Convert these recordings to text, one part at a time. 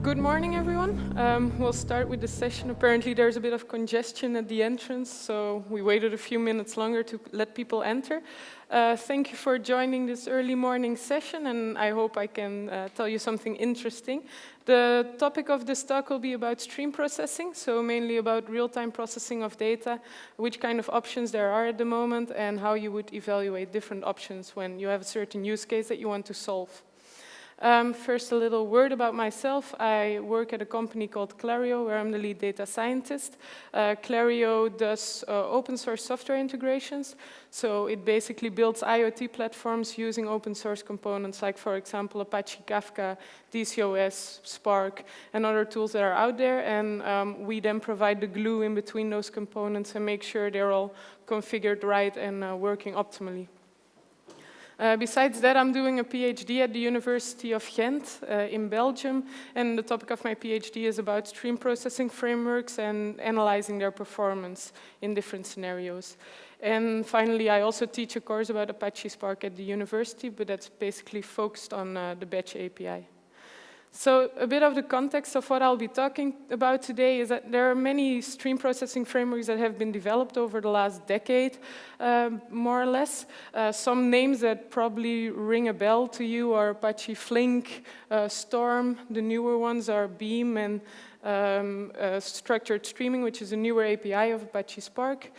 Good morning, everyone. We'll start with the session. Apparently, there's a bit of congestion at the entrance, so we waited a few minutes longer to let people enter. Thank you for joining this early morning session, and I hope I can tell you something interesting. The topic of this talk will be about stream processing, so mainly about real-time processing of data, which kind of options there are at the moment, and how you would evaluate different options when you have a certain use case that you want to solve. First, a little word about myself. I work at a company called Klarrio, where I'm the lead data scientist. Klarrio does open source software integrations. So it basically builds IoT platforms using open source components like, for example, Apache Kafka, DCOS, Spark, and other tools that are out there. And we then provide the glue in between those components and make sure they're all configured right and working optimally. Besides that, I'm doing a PhD at the University of Ghent in Belgium, and the topic of my PhD is about stream processing frameworks and analyzing their performance in different scenarios. And finally, I also teach a course about Apache Spark at the university, but that's basically focused on the batch API. So a bit of the context of what I'll be talking about today is that there are many stream processing frameworks that have been developed over the last decade, more or less. Some names that probably ring a bell to you are Apache Flink, Storm. The newer ones are Beam and structured streaming, which is a newer API of Apache Spark.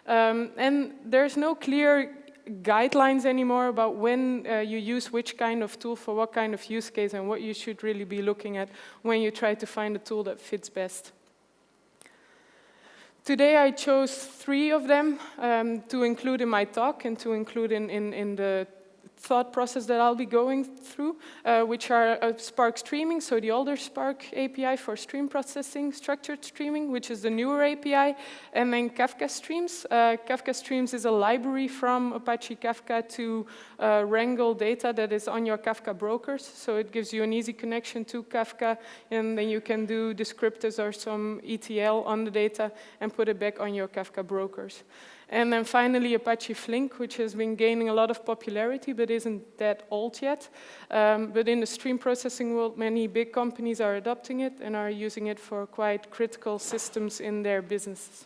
And there's no clear guidelines anymore about when you use which kind of tool for what kind of use case and what you should really be looking at when you try to find a tool that fits best. Today I chose 3 of them to include in my talk and to include in the thought process that I'll be going through, which are Spark Streaming, so the older Spark API for stream processing, structured streaming, which is the newer API, and then Kafka Streams. Kafka Streams is a library from Apache Kafka to wrangle data that is on your Kafka brokers, so it gives you an easy connection to Kafka, and then you can do descriptors or some ETL on the data and put it back on your Kafka brokers. And then finally, Apache Flink, which has been gaining a lot of popularity, but isn't that old yet. But in the stream processing world, many big companies are adopting it and are using it for quite critical systems in their businesses.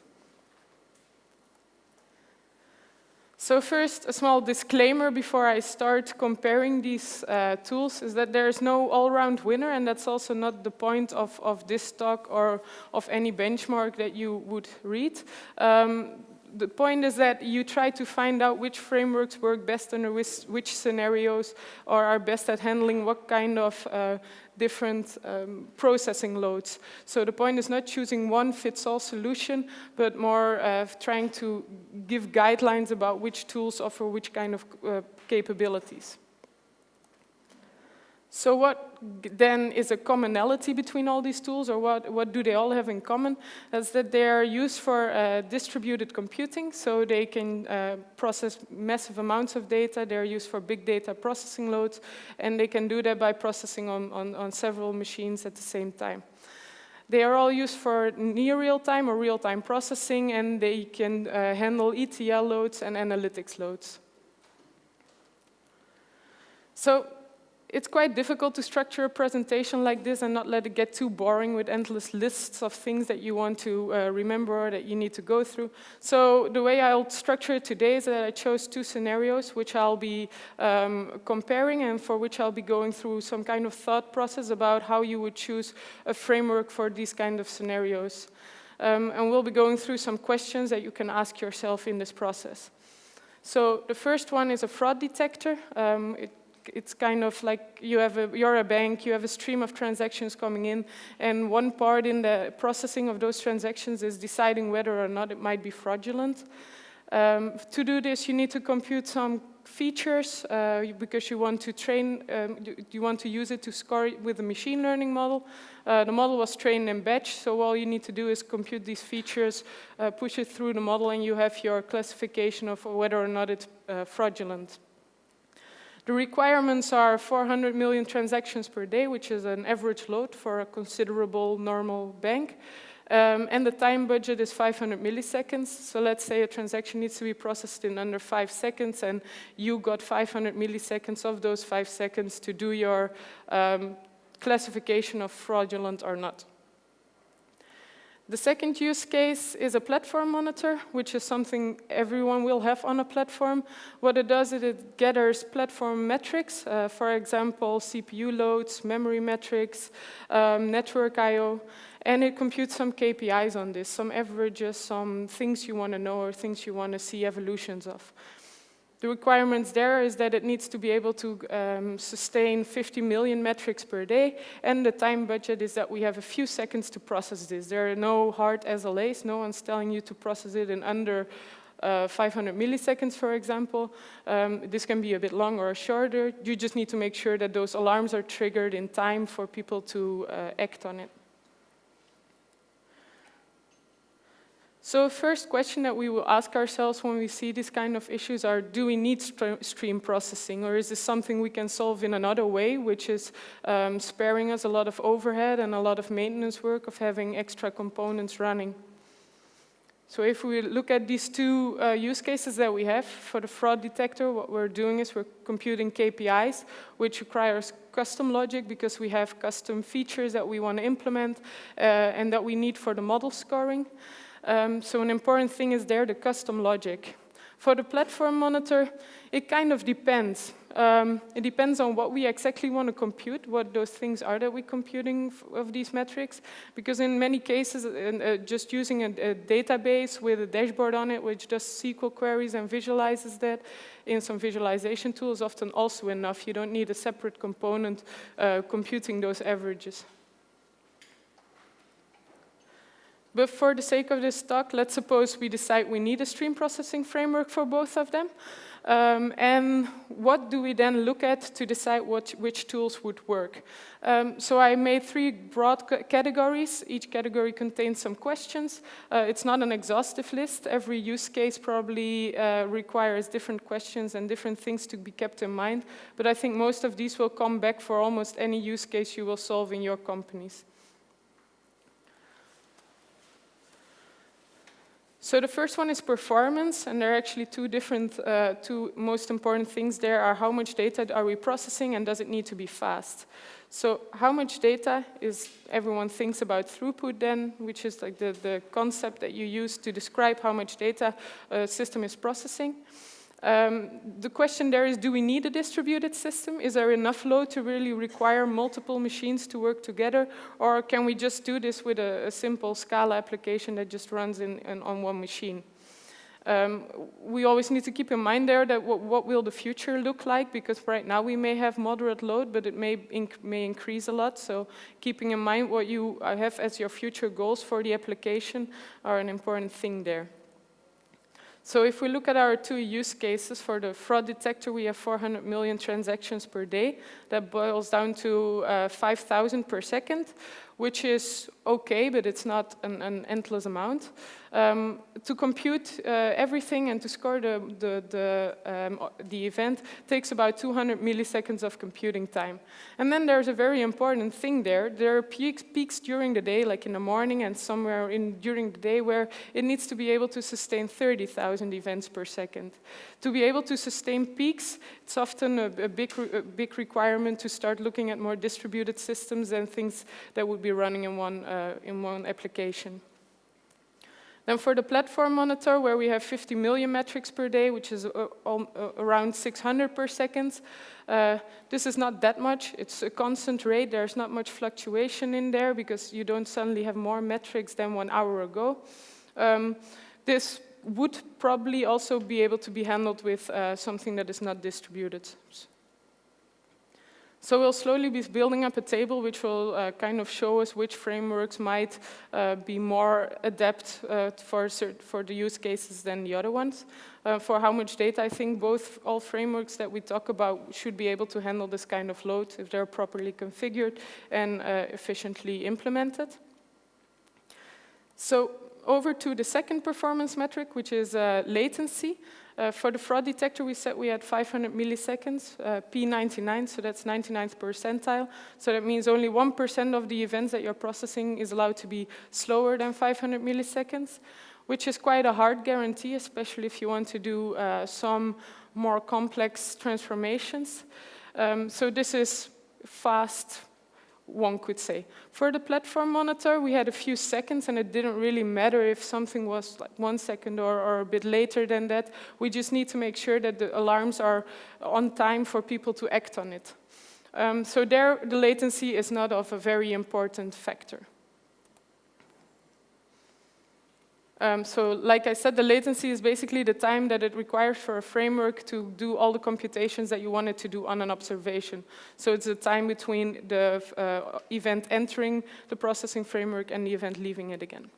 So first, a small disclaimer before I start comparing these tools is that there is no all-round winner, and that's also not the point of this talk or of any benchmark that you would read. The point is that you try to find out which frameworks work best under which scenarios or are best at handling what kind of different processing loads. So the point is not choosing one fits-all solution, but more trying to give guidelines about which tools offer which kind of capabilities. So what then is a commonality between all these tools, or what do they all have in common? Is that they are used for distributed computing, so they can process massive amounts of data. They're used for big data processing loads, and they can do that by processing on several machines at the same time. They are all used for near real-time or real-time processing, and they can handle ETL loads and analytics loads. So it's quite difficult to structure a presentation like this and not let it get too boring with endless lists of things that you want to remember or that you need to go through. So the way I'll structure it today is that I chose 2 scenarios which I'll be comparing and for which I'll be going through some kind of thought process about how you would choose a framework for these kind of scenarios. And we'll be going through some questions that you can ask yourself in this process. So the first one is a fraud detector. It's kind of like you're a bank, you have a stream of transactions coming in, and one part in the processing of those transactions is deciding whether or not it might be fraudulent. To do this, you need to compute some features because you want to use it to score it with a machine learning model. The model was trained in batch, so all you need to do is compute these features, push it through the model, and you have your classification of whether or not it's fraudulent. The requirements are 400 million transactions per day, which is an average load for a considerable normal bank. And the time budget is 500 milliseconds. So let's say a transaction needs to be processed in under 5 seconds, and you got 500 milliseconds of those 5 seconds to do your classification of fraudulent or not. The second use case is a platform monitor, which is something everyone will have on a platform. What it does is it gathers platform metrics, for example, CPU loads, memory metrics, network I/O, and it computes some KPIs on this, some averages, some things you want to know or things you want to see evolutions of. The requirements there is that it needs to be able to sustain 50 million metrics per day, and the time budget is that we have a few seconds to process this. There are no hard SLAs, no one's telling you to process it in under 500 milliseconds, for example. This can be a bit longer or shorter. You just need to make sure that those alarms are triggered in time for people to act on it. So first question that we will ask ourselves when we see these kind of issues are, do we need stream processing, or is this something we can solve in another way, which is sparing us a lot of overhead and a lot of maintenance work of having extra components running? So if we look at these two use cases that we have for the fraud detector, what we're doing is we're computing KPIs, which requires custom logic because we have custom features that we want to implement and that we need for the model scoring. So an important thing is there, the custom logic. For the platform monitor, it kind of depends. It depends on what we exactly want to compute, what those things are that we're computing of these metrics. Because in many cases, just using a database with a dashboard on it, which does SQL queries and visualizes that in some visualization tools, is often also enough. You don't need a separate component computing those averages. But for the sake of this talk, let's suppose we decide we need a stream processing framework for both of them. And what do we then look at to decide which tools would work? So I made 3 broad categories. Each category contains some questions. It's not an exhaustive list. Every use case probably requires different questions and different things to be kept in mind. But I think most of these will come back for almost any use case you will solve in your companies. So the first one is performance, and there are actually two most important things there are how much data are we processing and does it need to be fast. So how much data is, everyone thinks about throughput then, which is like the concept that you use to describe how much data a system is processing. The question there is, do we need a distributed system? Is there enough load to really require multiple machines to work together? Or can we just do this with a simple Scala application that just runs on one machine? We always need to keep in mind there that what will the future look like, because right now we may have moderate load, but it may increase a lot. So keeping in mind what you have as your future goals for the application are an important thing there. So if we look at our 2 use cases, for the fraud detector, we have 400 million transactions per day. That boils down to 5,000 per second, which is okay, but it's not an endless amount. To compute everything and to score the event takes about 200 milliseconds of computing time. And then there's a very important thing there. There are peaks during the day, like in the morning and somewhere during the day, where it needs to be able to sustain 30,000 events per second. To be able to sustain peaks, it's often a big requirement to start looking at more distributed systems and things that would be running in one application. Then for the platform monitor, where we have 50 million metrics per day, which is around 600 per second, this is not that much. It's a constant rate. There's not much fluctuation in there because you don't suddenly have more metrics than 1 hour ago. This would probably also be able to be handled with something that is not distributed. So we'll slowly be building up a table which will kind of show us which frameworks might be more adept for the use cases than the other ones. For how much data, I think all frameworks that we talk about should be able to handle this kind of load if they're properly configured and efficiently implemented. So over to the second performance metric, which is latency. For the fraud detector, we said we had 500 milliseconds, P99, so that's 99th percentile. So that means only 1% of the events that you're processing is allowed to be slower than 500 milliseconds, which is quite a hard guarantee, especially if you want to do some more complex transformations. So this is fast one could say. For the platform monitor, we had a few seconds, and it didn't really matter if something was like 1 second or a bit later than that. We just need to make sure that the alarms are on time for people to act on it. So there, the latency is not of a very important factor. So like I said, the latency is basically the time that it requires for a framework to do all the computations that you want it to do on an observation. So it's the time between the event entering the processing framework and the event leaving it again.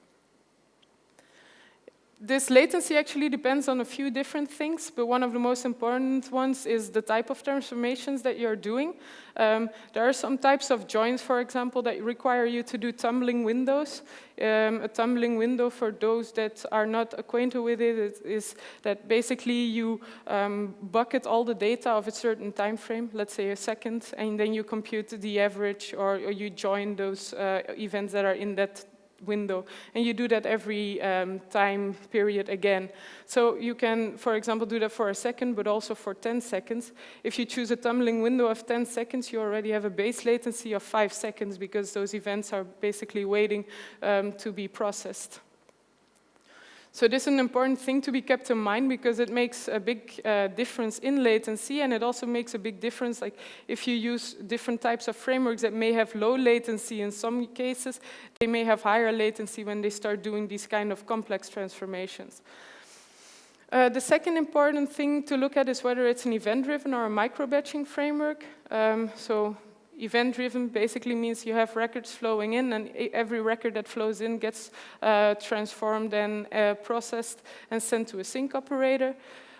This latency actually depends on a few different things, but one of the most important ones is the type of transformations that you're doing. There are some types of joins, for example, that require you to do tumbling windows. A tumbling window, for those that are not acquainted with it, is that basically you bucket all the data of a certain time frame, let's say a second, and then you compute the average, or you join those events that are in that window, and you do that every time period again. So you can, for example, do that for a second, but also for 10 seconds. If you choose a tumbling window of 10 seconds, you already have a base latency of 5 seconds because those events are basically waiting to be processed. So this is an important thing to be kept in mind because it makes a big difference in latency, and it also makes a big difference like if you use different types of frameworks that may have low latency in some cases, they may have higher latency when they start doing these kind of complex transformations. The second important thing to look at is whether it's an event-driven or a micro-batching framework. So event-driven basically means you have records flowing in, and every record that flows in gets transformed and processed and sent to a sync operator.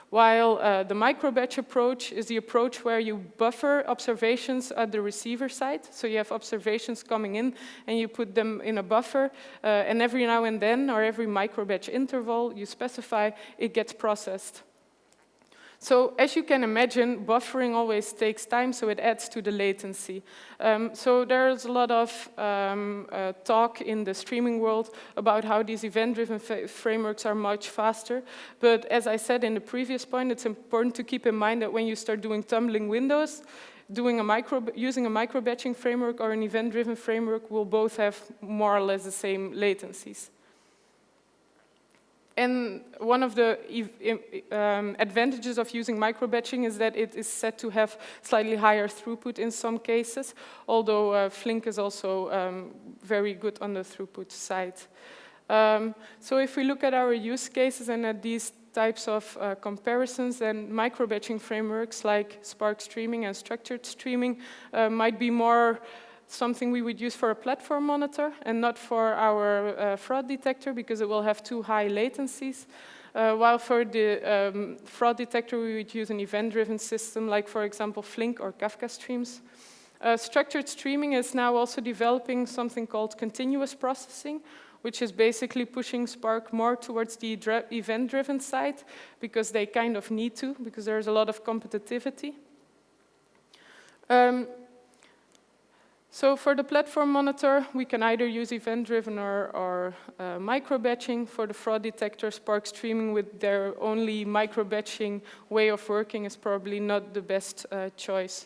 While the micro-batch approach is the approach where you buffer observations at the receiver side. So you have observations coming in, and you put them in a buffer, and every now and then, or every micro-batch interval you specify, it gets processed. So as you can imagine, buffering always takes time, so it adds to the latency. So there's a lot of talk in the streaming world about how these event-driven frameworks are much faster. But as I said in the previous point, it's important to keep in mind that when you start doing tumbling windows, using a micro-batching framework or an event-driven framework will both have more or less the same latencies. And one of the advantages of using micro-batching is that it is said to have slightly higher throughput in some cases, although Flink is also very good on the throughput side. So if we look at our use cases and at these types of comparisons, then micro-batching frameworks like Spark streaming and structured streaming might be more something we would use for a platform monitor and not for our fraud detector because it will have too high latencies. While for the fraud detector, we would use an event-driven system like, for example, Flink or Kafka Streams. Structured streaming is now also developing something called continuous processing, which is basically pushing Spark more towards the event-driven side because they kind of need to, because there's a lot of competitivity. So for the platform monitor, we can either use event-driven or micro-batching. For the fraud detector, Spark streaming with their only micro-batching way of working is probably not the best choice.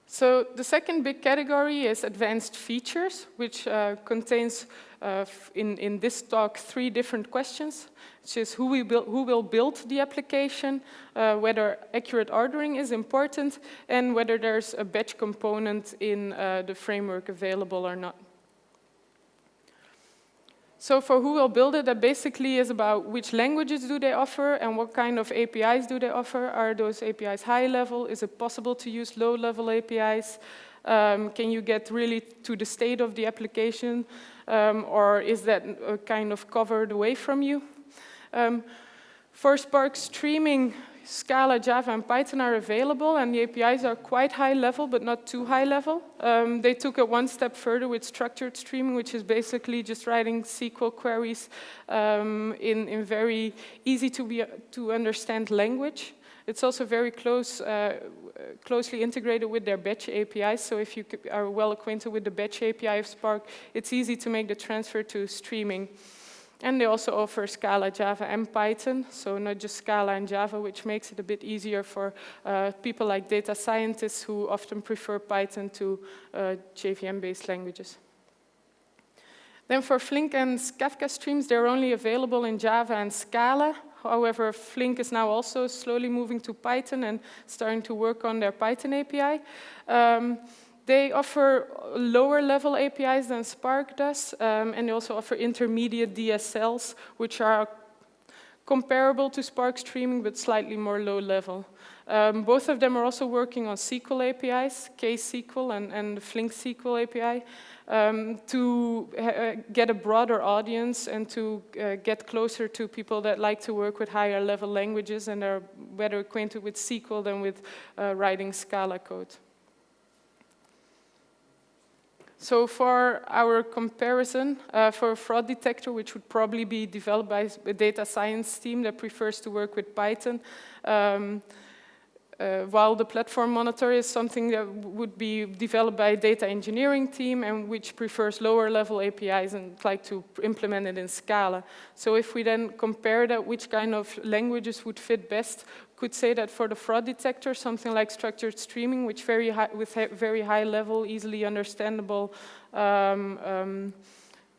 So the second big category is advanced features, which contains, in this talk, 3 different questions, which is who will build the application, whether accurate ordering is important, and whether there's a batch component in the framework available or not. So for who will build it, that basically is about which languages do they offer and what kind of APIs do they offer. Are those APIs high level? Is it possible to use low level APIs? Can you get really to the state of the application? Or is that kind of covered away from you? For Spark streaming, Scala, Java, and Python are available, and the APIs are quite high level, but not too high level. They took it one step further with structured streaming, which is basically just writing SQL queries in very easy to understand language. It's also very closely integrated with their batch APIs, so if you are well acquainted with the batch API of Spark, it's easy to make the transfer to streaming. And they also offer Scala, Java, and Python, so not just Scala and Java, which makes it a bit easier for people like data scientists who often prefer Python to JVM-based languages. Then for Flink and Kafka Streams, they're only available in Java and Scala. However, Flink is now also slowly moving to Python and starting to work on their Python API. They offer lower level APIs than Spark does, and they also offer intermediate DSLs, which are comparable to Spark streaming, but slightly more low level. Both of them are also working on SQL APIs, KSQL and the Flink SQL API, to get a broader audience and to get closer to people that like to work with higher level languages and are better acquainted with SQL than with writing Scala code. So for our comparison, for a Fraud Detector, which would probably be developed by a data science team that prefers to work with Python, while the Platform Monitor is something that would be developed by a data engineering team and which prefers lower level APIs and like to implement it in Scala. So if we then compare that, which kind of languages would fit best, could say that for the Fraud Detector, something like structured streaming, which with very high level, easily understandable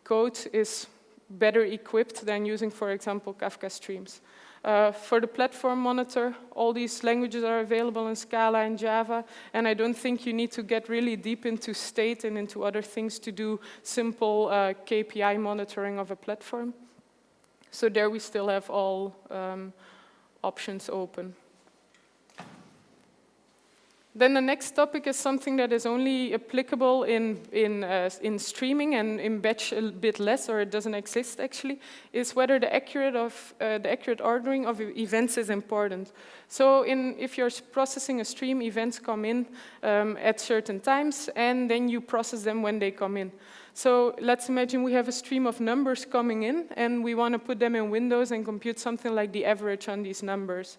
code is better equipped than using, for example, Kafka Streams. For the Platform Monitor, all these languages are available in Scala and Java, and I don't think you need to get really deep into state and into other things to do simple KPI monitoring of a platform. So there we still have all options open. Then the next topic is something that is only applicable in streaming and in batch a bit less, or it doesn't exist actually, is whether the accurate ordering of events is important. So if you're processing a stream, events come in at certain times, and then you process them when they come in. So let's imagine we have a stream of numbers coming in, and we want to put them in Windows and compute something like the average on these numbers.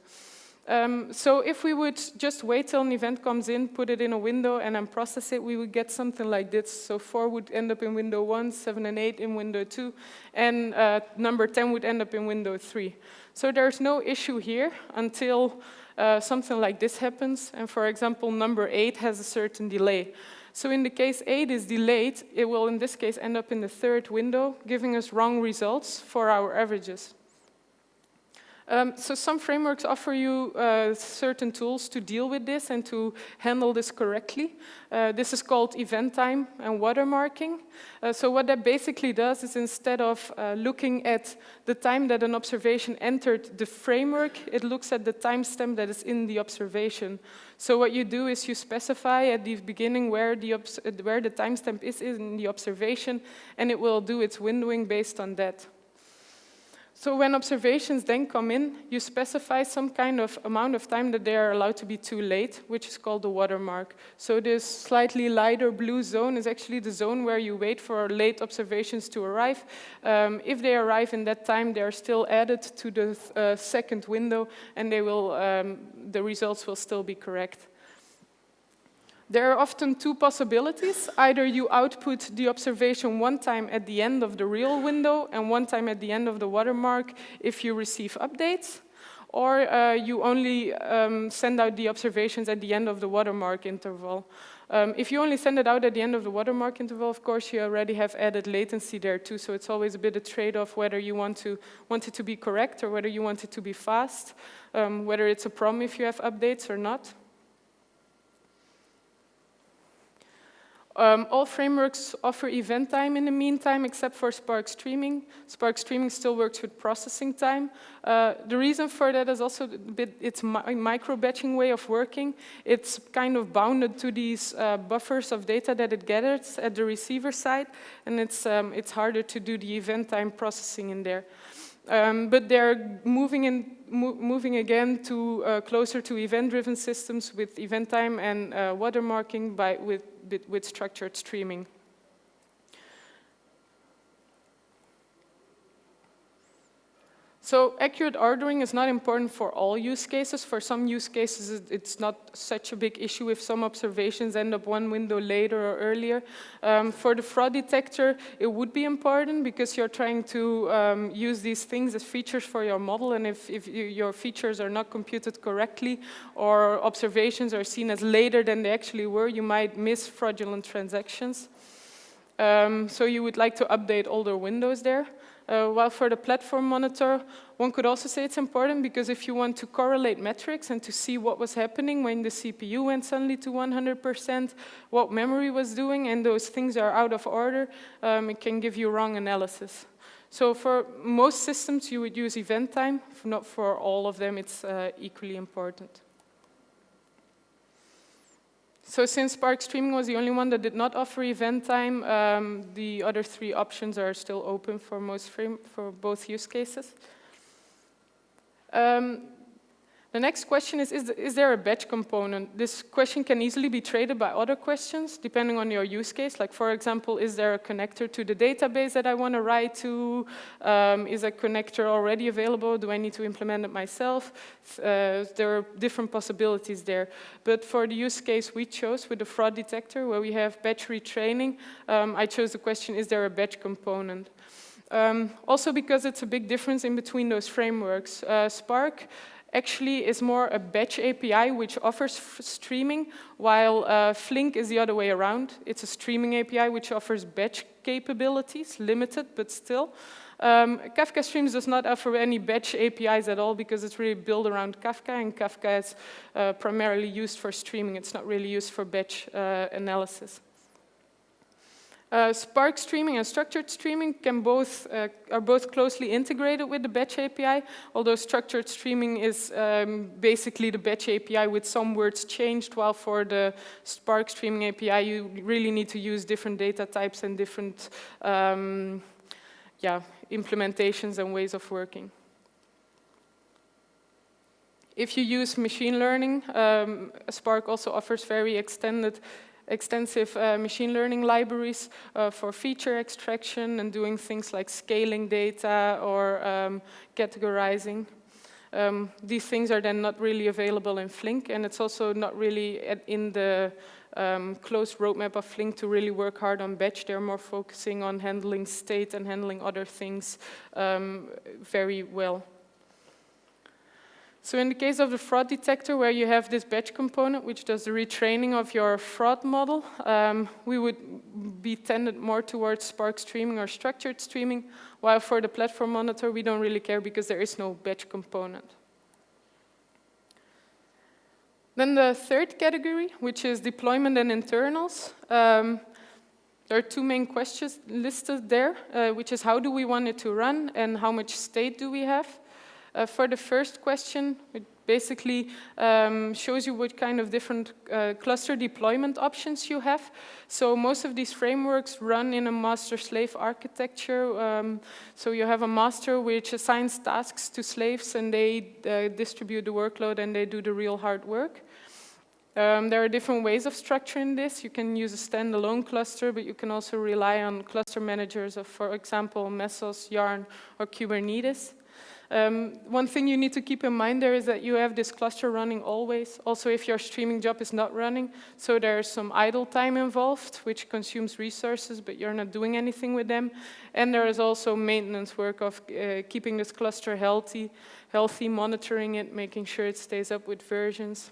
So if we would just wait till an event comes in, put it in a window, and then process it, we would get something like this. So 4 would end up in window 1, 7 and 8 in window 2, and number 10 would end up in window 3. So there's no issue here until something like this happens. And for example, number 8 has a certain delay. So in the case 8 is delayed, it will in this case end up in the 3rd window, giving us wrong results for our averages. So some frameworks offer you certain tools to deal with this and to handle this correctly. This is called event time and watermarking. So what that basically does is instead of looking at the time that an observation entered the framework, it looks at the timestamp that is in the observation. So what you do is you specify at the beginning where the timestamp is in the observation, and it will do its windowing based on that. So when observations then come in, you specify some kind of amount of time that they are allowed to be too late, which is called the watermark. So this slightly lighter blue zone is actually the zone where you wait for late observations to arrive. If they arrive in that time, they are still added to the 2nd window, and they will, the results will still be correct. There are often 2 possibilities. Either you output the observation one time at the end of the real window and one time at the end of the watermark if you receive updates, or you only send out the observations at the end of the watermark interval. If you only send it out at the end of the watermark interval, of course, you already have added latency there too, so it's always a bit of trade-off whether you want it to be correct or whether you want it to be fast, whether it's a problem if you have updates or not. All frameworks offer event time in the meantime, except for Spark Streaming. Spark Streaming still works with processing time. The reason for that is also it's a micro-batching way of working. It's kind of bounded to these buffers of data that it gathers at the receiver side, and it's harder to do the event time processing in there. But they're moving again to closer to event-driven systems with event time and watermarking with structured streaming. So accurate ordering is not important for all use cases. For some use cases, it's not such a big issue if some observations end up one window later or earlier. For the fraud detector, it would be important because you're trying to use these things as features for your model, and if your features are not computed correctly or observations are seen as later than they actually were, you might miss fraudulent transactions. So you would like to update older windows there. While for the platform monitor, one could also say it's important because if you want to correlate metrics and to see what was happening when the CPU went suddenly to 100%, what memory was doing, and those things are out of order, it can give you wrong analysis. So for most systems, you would use event time. Not for all of them, it's equally important. So since Spark Streaming was the only one that did not offer event time, the other three options are still open for for both use cases. The next question is there a batch component? This question can easily be traded by other questions, depending on your use case. Like, for example, is there a connector to the database that I want to write to? Is a connector already available? Do I need to implement it myself? There are different possibilities there. But for the use case we chose with the fraud detector, where we have batch retraining, I chose the question, is there a batch component? Also because it's a big difference in between those frameworks. Spark actually is more a batch API which offers streaming, while Flink is the other way around. It's a streaming API which offers batch capabilities, limited, but still. Kafka Streams does not offer any batch APIs at all because it's really built around Kafka, and Kafka is primarily used for streaming. It's not really used for batch analysis. Spark streaming and structured streaming are both closely integrated with the batch API, although structured streaming is basically the batch API with some words changed, while for the Spark streaming API you really need to use different data types and different implementations and ways of working. If you use machine learning, Spark also offers very extensive machine learning libraries for feature extraction and doing things like scaling data or categorizing. These things are then not really available in Flink, and it's also not really in the closed roadmap of Flink to really work hard on batch. They're more focusing on handling state and handling other things very well. So in the case of the fraud detector, where you have this batch component, which does the retraining of your fraud model, we would be tended more towards Spark streaming or structured streaming, while for the platform monitor, we don't really care because there is no batch component. Then the third category, which is deployment and internals. There are two main questions listed there, which is how do we want it to run and how much state do we have? For the first question, it basically shows you what kind of different cluster deployment options you have. So most of these frameworks run in a master-slave architecture. So you have a master which assigns tasks to slaves, and they distribute the workload and they do the real hard work. There are different ways of structuring this. You can use a standalone cluster, but you can also rely on cluster managers of, for example, Mesos, Yarn, or Kubernetes. One thing you need to keep in mind there is that you have this cluster running always, also if your streaming job is not running. So there's some idle time involved, which consumes resources, but you're not doing anything with them. And there is also maintenance work of keeping this cluster healthy, monitoring it, making sure it stays up with versions.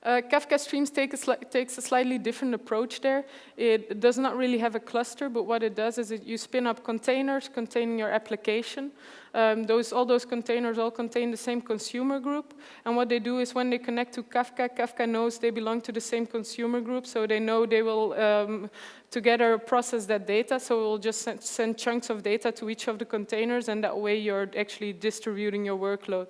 Kafka Streams takes a slightly different approach there. It does not really have a cluster, but what it does is you spin up containers containing your application. All those containers all contain the same consumer group, and what they do is when they connect to Kafka, Kafka knows they belong to the same consumer group, so they know they will together process that data, so it will just send chunks of data to each of the containers, and that way you're actually distributing your workload.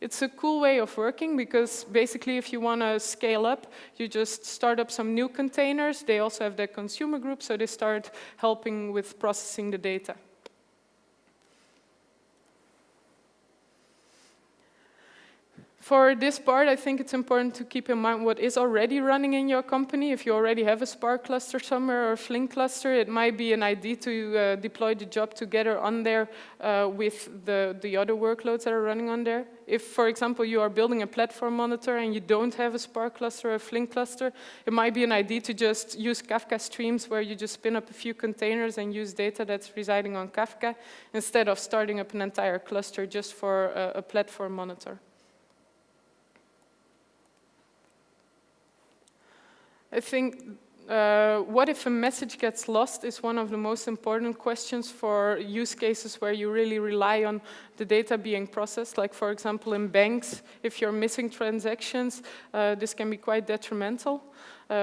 It's a cool way of working because basically if you want to scale up, you just start up some new containers. They also have their consumer group, so they start helping with processing the data. For this part, I think it's important to keep in mind what is already running in your company. If you already have a Spark cluster somewhere or a Flink cluster, it might be an idea to deploy the job together on there with the other workloads that are running on there. If, for example, you are building a platform monitor and you don't have a Spark cluster or a Flink cluster, it might be an idea to just use Kafka Streams, where you just spin up a few containers and use data that's residing on Kafka, instead of starting up an entire cluster just for a platform monitor. I think what if a message gets lost is one of the most important questions for use cases where you really rely on the data being processed. Like, for example, in banks, if you're missing transactions, this can be quite detrimental.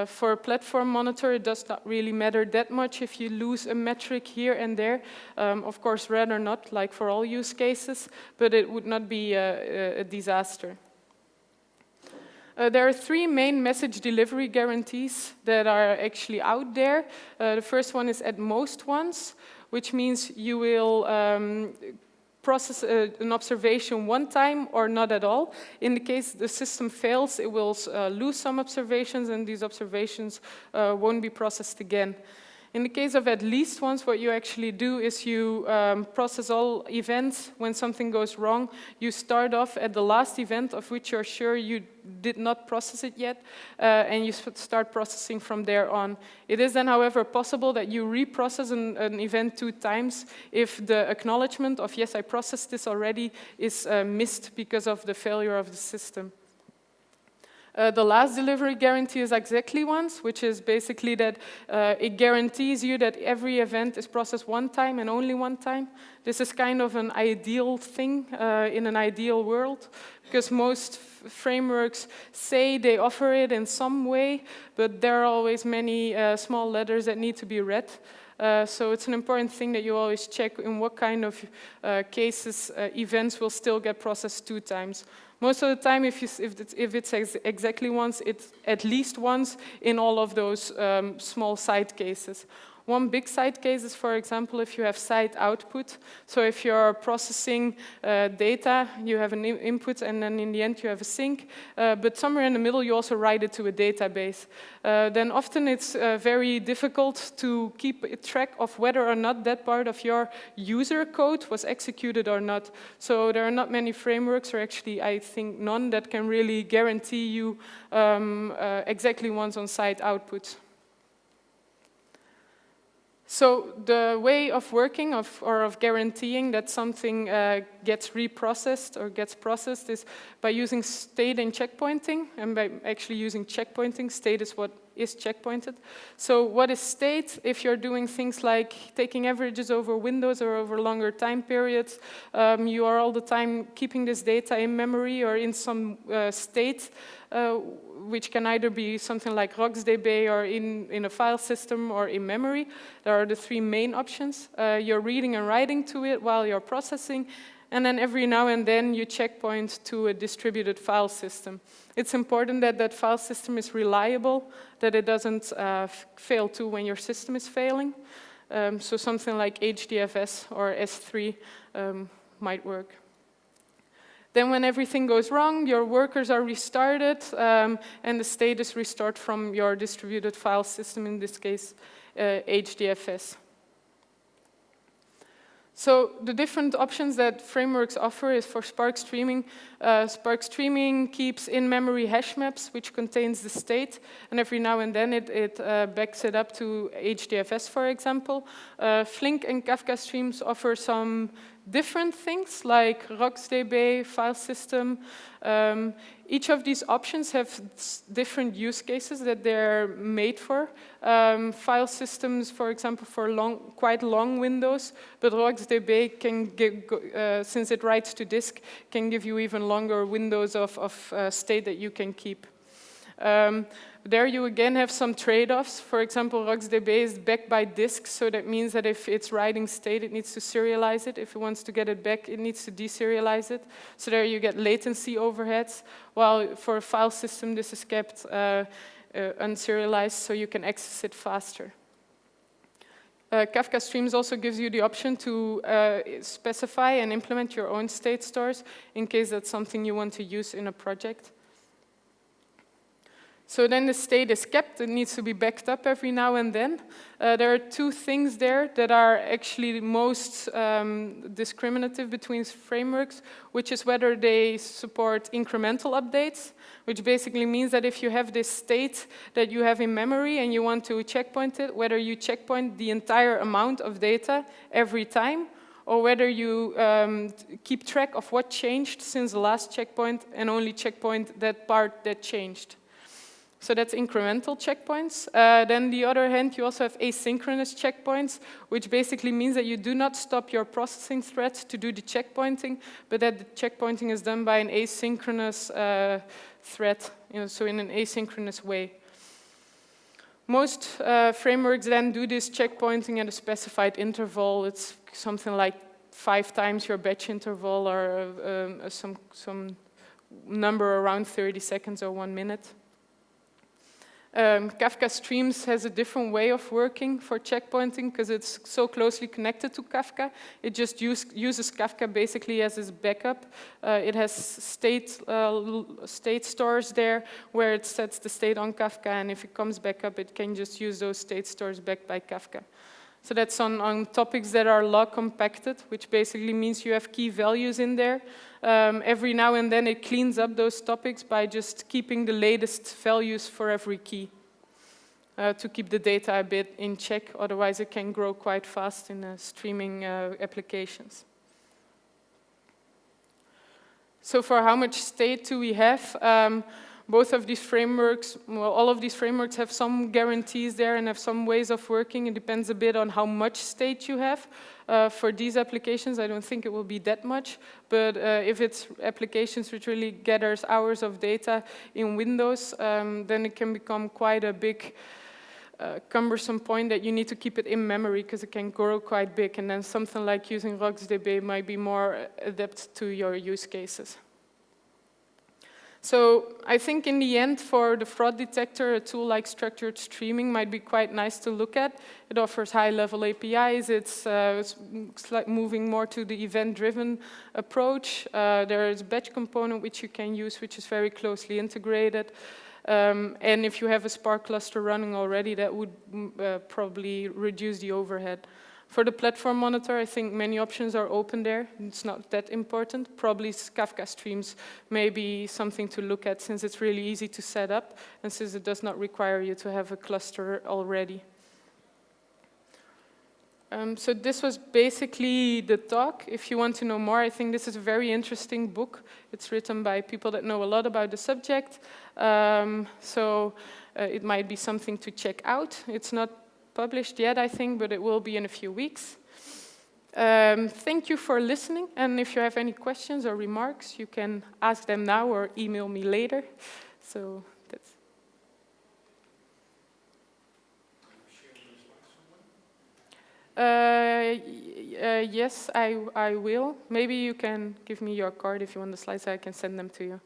For a platform monitor, it does not really matter that much if you lose a metric here and there. Of course, rather not, like for all use cases, but it would not be a disaster. There are three main message delivery guarantees that are actually out there. The first one is at most once, which means you will process an observation one time or not at all. In the case the system fails, it will lose some observations, and these observations won't be processed again. In the case of at least once, what you actually do is you process all events. When something goes wrong, you start off at the last event of which you're sure you did not process it yet, and you start processing from there on. It is then, however, possible that you reprocess an event 2 times if the acknowledgement of, yes, I processed this already, is missed because of the failure of the system. The last delivery guarantee is exactly once, which is basically that it guarantees you that every event is processed one time and only one time. This is kind of an ideal thing in an ideal world, because most frameworks say they offer it in some way, but there are always many small letters that need to be read. So it's an important thing that you always check in what kind of cases events will still get processed 2 times. Most of the time, if it's exactly once, it's at least once in all of those small side cases. One big side case is, for example, if you have side output. So if you're processing data, you have an input, and then in the end you have a sink. But somewhere in the middle, you also write it to a database. Then often it's very difficult to keep track of whether or not that part of your user code was executed or not. So there are not many frameworks, or actually I think none, that can really guarantee you exactly once on side output. So the way of working or of guaranteeing that something gets reprocessed or gets processed is by using state and checkpointing, and by actually using checkpointing. State is what is checkpointed. So what is state? If you're doing things like taking averages over windows or over longer time periods, you are all the time keeping this data in memory or in some state, which can either be something like RocksDB or in a file system or in memory. There are the 3 main options. You're reading and writing to it while you're processing, and then every now and then you checkpoint to a distributed file system. It's important that that file system is reliable, that it doesn't fail too when your system is failing. So something like HDFS or S3 might work. Then when everything goes wrong, your workers are restarted, and the state is restored from your distributed file system, in this case, HDFS. So the different options that frameworks offer is for Spark Streaming. Spark Streaming keeps in-memory hash maps, which contains the state, and every now and then it backs it up to HDFS, for example. Flink and Kafka Streams offer some different things, like RocksDB, file system. Each of these options have different use cases that they're made for. File systems, for example, for quite long windows, but RocksDB can give, since it writes to disk, can give you even longer windows of state that you can keep. There you again have some trade-offs. For example, RocksDB is backed by disk, so that means that if it's writing state, it needs to serialize it. If it wants to get it back, it needs to deserialize it. So there you get latency overheads, while for a file system, this is kept unserialized, so you can access it faster. Kafka Streams also gives you the option to specify and implement your own state stores in case that's something you want to use in a project. So then the state is kept. It needs to be backed up every now and then. There are two things there that are actually the most discriminative between frameworks, which is whether they support incremental updates, which basically means that if you have this state that you have in memory and you want to checkpoint it, whether you checkpoint the entire amount of data every time, or whether you keep track of what changed since the last checkpoint and only checkpoint that part that changed. So that's incremental checkpoints. Then the other hand, you also have asynchronous checkpoints, which basically means that you do not stop your processing thread to do the checkpointing, but that the checkpointing is done by an asynchronous thread, so in an asynchronous way. Most frameworks then do this checkpointing at a specified interval. It's something like 5 times your batch interval, or some number around 30 seconds or 1 minute. Kafka Streams has a different way of working for checkpointing because it's so closely connected to Kafka. It just uses Kafka basically as its backup. It has state stores there where it sets the state on Kafka, and if it comes back up, it can just use those state stores backed by Kafka. So that's on topics that are log compacted, which basically means you have key values in there. Every now and then it cleans up those topics by just keeping the latest values for every key to keep the data a bit in check. Otherwise, it can grow quite fast in streaming applications. So for how much state do we have? Both of these frameworks, well, all of these frameworks have some guarantees there and have some ways of working. It depends a bit on how much state you have. For these applications, I don't think it will be that much, but if it's applications which really gathers hours of data in Windows, then it can become quite a big cumbersome point that you need to keep it in memory because it can grow quite big, and then something like using RocksDB might be more adept to your use cases. So I think in the end, for the fraud detector, a tool like structured streaming might be quite nice to look at. It offers high-level APIs. It's like moving more to the event-driven approach. There is a batch component which you can use, which is very closely integrated. And if you have a Spark cluster running already, that would probably reduce the overhead. For the platform monitor, I think many options are open there. It's not that important. Probably Kafka Streams may be something to look at since it's really easy to set up and since it does not require you to have a cluster already. So this was basically the talk. If you want to know more, I think this is a very interesting book. It's written by people that know a lot about the subject. It might be something to check out. It's not published yet, I think, but it will be in a few weeks. Thank you for listening, and if you have any questions or remarks, you can ask them now or email me later. So that's. Yes, I will. Maybe you can give me your card if you want the slides, I can send them to you.